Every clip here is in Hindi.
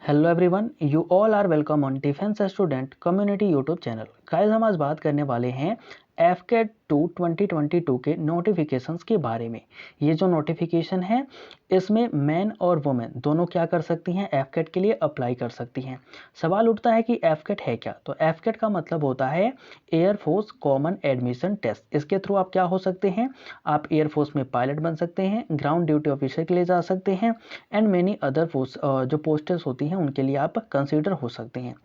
Hello everyone, you all are welcome on defence student community YouTube channel. Guys, हम आज बात करने वाले हैं एफकेट 2 2022 के नोटिफिकेशंस के बारे में। ये जो नोटिफिकेशन है इसमें मैन और वुमेन दोनों क्या कर सकती हैं, एफकेट के लिए अप्लाई कर सकती हैं। सवाल उठता है कि एफकेट है क्या। तो एफकेट का मतलब होता है एयरफोर्स कॉमन एडमिशन टेस्ट। इसके थ्रू आप क्या हो सकते हैं, आप एयरफोर्स में पायलट बन सकते हैं, ग्राउंड ड्यूटी ऑफिसर के लिए जा सकते हैं एंड मेनी अदर जो पोस्टेस होती हैं उनके लिए आप कंसीडर हो सकते हैं।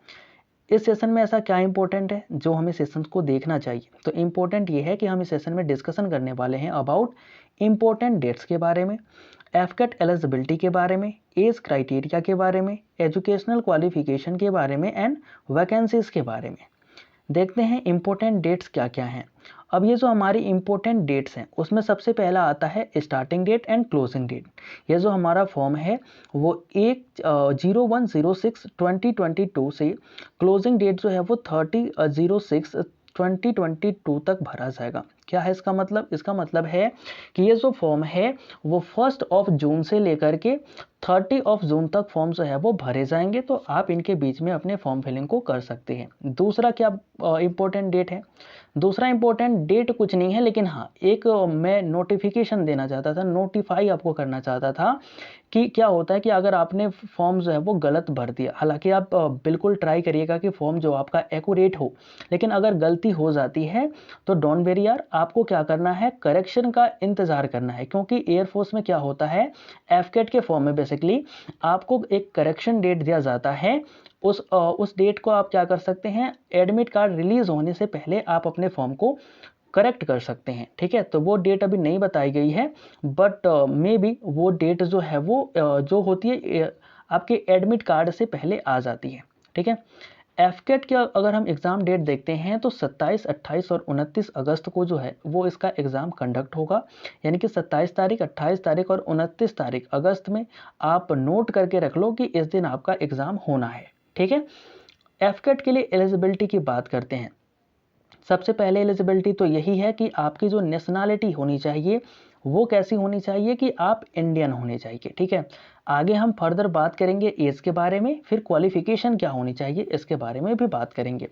इस सेशन में ऐसा क्या इंपॉर्टेंट है जो हमें सेशन को देखना चाहिए। तो इंपॉर्टेंट ये है कि हम इस सेशन में डिस्कशन करने वाले हैं अबाउट इंपॉर्टेंट डेट्स के बारे में, एफकेट एलिजिबिलिटी के बारे में, एज क्राइटेरिया के बारे में, एजुकेशनल क्वालिफिकेशन के बारे में एंड वैकेंसीज के बारे में। देखते हैं इंपॉर्टेंट डेट्स क्या क्या हैं। अब ये जो हमारी इंपॉर्टेंट डेट्स हैं उसमें सबसे पहला आता है starting date and closing date. ये जो हमारा फॉर्म है वो 01/06/2022 से क्लोजिंग डेट जो है वो 30/06/2022 तक भरा जाएगा। क्या है इसका मतलब, इसका मतलब है कि ये जो फॉर्म है वो 1 जून से लेकर के 30 जून तक फॉर्म जो है वो भरे जाएंगे। तो आप इनके बीच में अपने फॉर्म फिलिंग को कर सकते हैं। दूसरा क्या इंपॉर्टेंट डेट है, दूसरा इंपॉर्टेंट डेट कुछ नहीं है, लेकिन हाँ एक मैं नोटिफिकेशन देना चाहता था, नोटिफाई आपको करना चाहता था कि क्या होता है कि अगर आपने फॉर्म जो है वो गलत भर दिया। हालांकि आप बिल्कुल ट्राई करिएगा कि फॉर्म जो आपका एक्यूरेट हो, लेकिन अगर गलती हो जाती है तो डोंट वेरी यार, आपको क्या करना है, करेक्शन का इंतजार करना है। क्योंकि एयरफोर्स में क्या होता है, एफकेट के फॉर्म में बेसिकली आपको एक करेक्शन डेट दिया जाता है। उस डेट को आप क्या कर सकते हैं, एडमिट कार्ड रिलीज होने से पहले आप अपने फॉर्म को करेक्ट कर सकते हैं। ठीक है, तो वो डेट अभी नहीं बताई गई है, बट मे बी वो डेट जो है वो जो होती है आपके एडमिट कार्ड से पहले आ जाती है। ठीक है, एफकेट के अगर हम एग्ज़ाम डेट देखते हैं तो 27, 28 और 29 अगस्त को जो है वो इसका एग्ज़ाम कंडक्ट होगा। यानी कि 27 तारीख, 28 तारीख और 29 तारीख अगस्त में आप नोट करके रख लो कि इस दिन आपका एग्ज़ाम होना है। ठीक है, एफकेट के लिए एलिजिबिलिटी की बात करते हैं। सबसे पहले एलिजिबिलिटी तो यही है कि आपकी जो नेशनैलिटी होनी चाहिए वो कैसी होनी चाहिए कि आप इंडियन होने चाहिए। ठीक है, आगे हम फर्दर बात करेंगे एज के बारे में, फिर क्वालिफिकेशन क्या होनी चाहिए इसके बारे में भी बात करेंगे।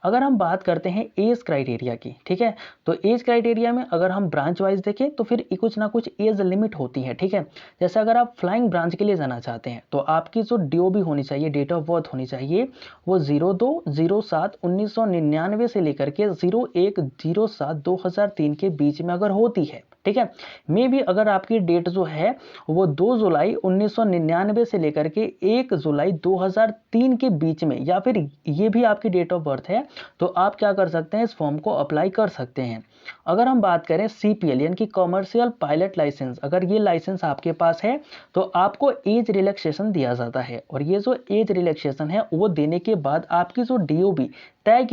अगर हम बात करते हैं एज क्राइटेरिया की, ठीक है, तो एज क्राइटेरिया में अगर हम ब्रांच वाइज देखें तो फिर कुछ ना कुछ एज लिमिट होती है। ठीक है, जैसे अगर आप फ्लाइंग ब्रांच के लिए जाना चाहते हैं तो आपकी जो डीओबी होनी चाहिए, डेट ऑफ बर्थ होनी चाहिए, वो 02/07/1999 से लेकर के 01/07/2003 के बीच में अगर होती है। ठीक है, मे भी अगर आपकी डेट जो है वो 2 जुलाई 1999 से लेकर के 1 जुलाई 2003 के बीच में, या फिर ये भी आपकी डेट ऑफ बर्थ है, तो आप क्या कर सकते हैं, इस फॉर्म को अप्लाई कर सकते हैं। अगर हम बात करें सीपीएल यानी कि कमर्शियल पायलट लाइसेंस, अगर ये लाइसेंस आपके पास है तो आपको एज रिलैक्सेशन दिया जाता है। और ये जो एज रिलैक्सेशन है वो देने के बाद आपकी जो डीओबी तय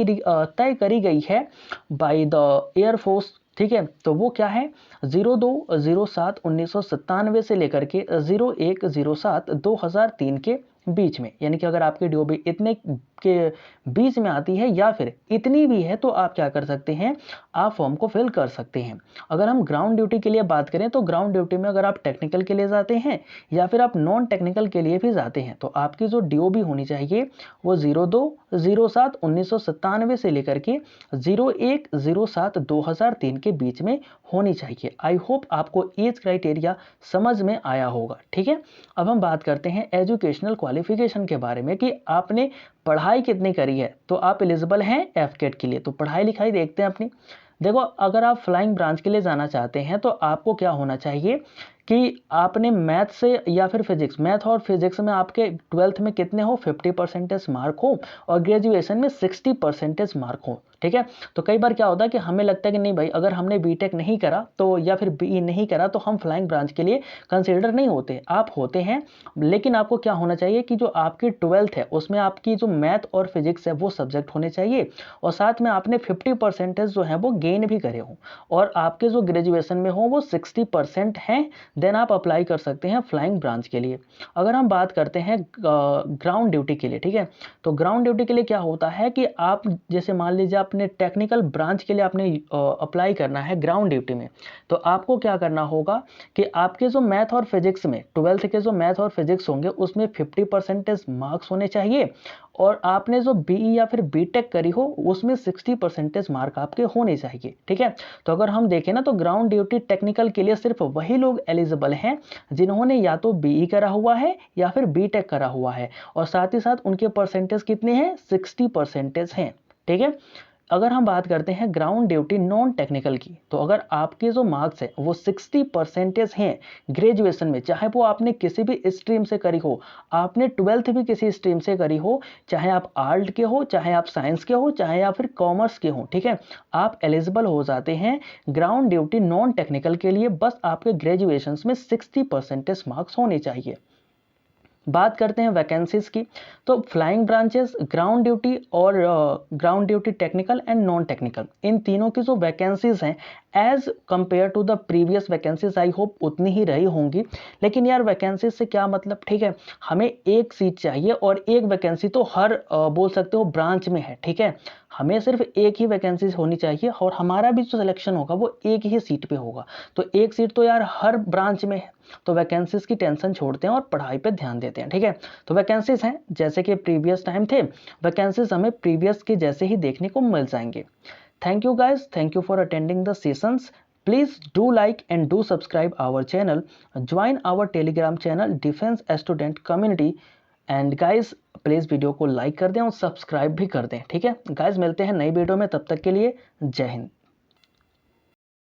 करी गई है बाय द एयरफोर्स, ठीक है, तो वो क्या है, 02/07/1997 से लेकर के 01/07/2003 के बीच में। यानी कि अगर आपकी डीओबी इतने के बीच में आती है या फिर इतनी भी है तो आप क्या कर सकते हैं, आप फॉर्म को फिल कर सकते हैं। अगर हम ग्राउंड ड्यूटी के लिए बात करें तो ग्राउंड ड्यूटी में अगर आप टेक्निकल के लिए जाते हैं या फिर आप नॉन टेक्निकल के लिए भी जाते हैं तो आपकी जो डीओबी होनी चाहिए वो 02/07/1997 से लेकर के 01/07/2003 के बीच में होनी चाहिए। आई होप आपको एज क्राइटेरिया समझ में आया होगा। ठीक है, अब हम बात करते हैं एजुकेशनल क्वालिफिकेशन के बारे में कि आपने पढ़ाई कितनी करी है तो आप एलिजिबल हैं एफकेट के लिए। तो पढ़ाई लिखाई देखते हैं अपनी। देखो, अगर आप फ्लाइंग ब्रांच के लिए जाना चाहते हैं तो आपको क्या होना चाहिए कि आपने मैथ से या फिर फिजिक्स, मैथ और फिजिक्स में आपके 12th में कितने हो, 50% मार्क हो और ग्रेजुएशन में 60% मार्क हो। ठीक है, तो कई बार क्या होता है कि हमें लगता है कि नहीं भाई, अगर हमने बीटेक नहीं करा तो या फिर बीई नहीं करा तो हम फ्लाइंग ब्रांच के लिए कंसिडर नहीं होते। आप होते हैं, लेकिन आपको क्या होना चाहिए कि जो आपकी 12th है उसमें आपकी जो मैथ और फिजिक्स है वो सब्जेक्ट होने चाहिए और साथ में आपने 50% जो है वो गेन भी करे हो और आपके जो ग्रेजुएशन में हो वो 60% हैं देन आप अप्लाई कर सकते हैं फ्लाइंग ब्रांच के लिए। अगर हम बात करते हैं ग्राउंड ड्यूटी के लिए, ठीक है, तो ग्राउंड ड्यूटी के लिए क्या होता है कि आप जैसे मान लीजिए आपने टेक्निकल ब्रांच के लिए आपने अप्लाई करना है ग्राउंड ड्यूटी में, तो आपको क्या करना होगा कि आपके जो मैथ और फिजिक्स में 12th के जो मैथ और फिजिक्स होंगे उसमें 50% मार्क्स होने चाहिए, और आपने जो बीई या फिर बीटेक करी हो उसमें 60% मार्क आपके होने चाहिए, ठीक है। तो अगर हम देखें ना, तो ग्राउंड ड्यूटी टेक्निकल के लिए सिर्फ वही लोग एलिजिबल हैं जिन्होंने या तो बीई करा हुआ है या फिर बीटेक करा हुआ है, और साथ ही साथ उनके परसेंटेज कितने हैं, 60% हैं, ठीक है। अगर हम बात करते हैं ग्राउंड ड्यूटी नॉन टेक्निकल की, तो अगर आपके जो मार्क्स है वो 60% हैं ग्रेजुएशन में, चाहे वो आपने किसी भी स्ट्रीम से करी हो, आपने 12th भी किसी स्ट्रीम से करी हो, चाहे आप आर्ट के हो, चाहे आप साइंस के हो, चाहे आप फिर कॉमर्स के हो, ठीक है, आप एलिजिबल हो जाते हैं ग्राउंड ड्यूटी नॉन टेक्निकल के लिए। बस आपके ग्रेजुएशन में 60% मार्क्स होने चाहिए। बात करते हैं वैकेंसीज की, तो फ्लाइंग ब्रांचेस, ग्राउंड ड्यूटी और ground duty technical and non technical, इन तीनों की जो वैकेंसीज हैं as compared to the previous vacancies I hope उतनी ही रही होंगी। लेकिन यार वैकेंसीज से क्या मतलब, ठीक है, हमें एक सीट चाहिए और एक वैकेंसी तो हर बोल सकते हो ब्रांच में है, ठीक है, हमें सिर्फ एक ही वैकेंसीज होनी चाहिए और हमारा भी जो सिलेक्शन होगा वो एक ही सीट पे होगा। तो एक सीट तो यार हर ब्रांच में है, तो वैकेंसीज की टेंशन छोड़ते हैं और पढ़ाई पे ध्यान देते हैं, ठीक है। तो वैकेंसीज हैं जैसे कि प्रीवियस टाइम थे, वैकेंसीज हमें प्रीवियस के जैसे ही देखने को मिल जाएंगे। Thank you guys, thank you for attending the sessions. Please do like and do subscribe our channel. Join our Telegram channel Defense Student Community. And guys please video को लाइक कर दें और सब्सक्राइब भी कर दें, ठीक है। गाइज मिलते हैं नई वीडियो में, तब तक के लिए जय हिंद।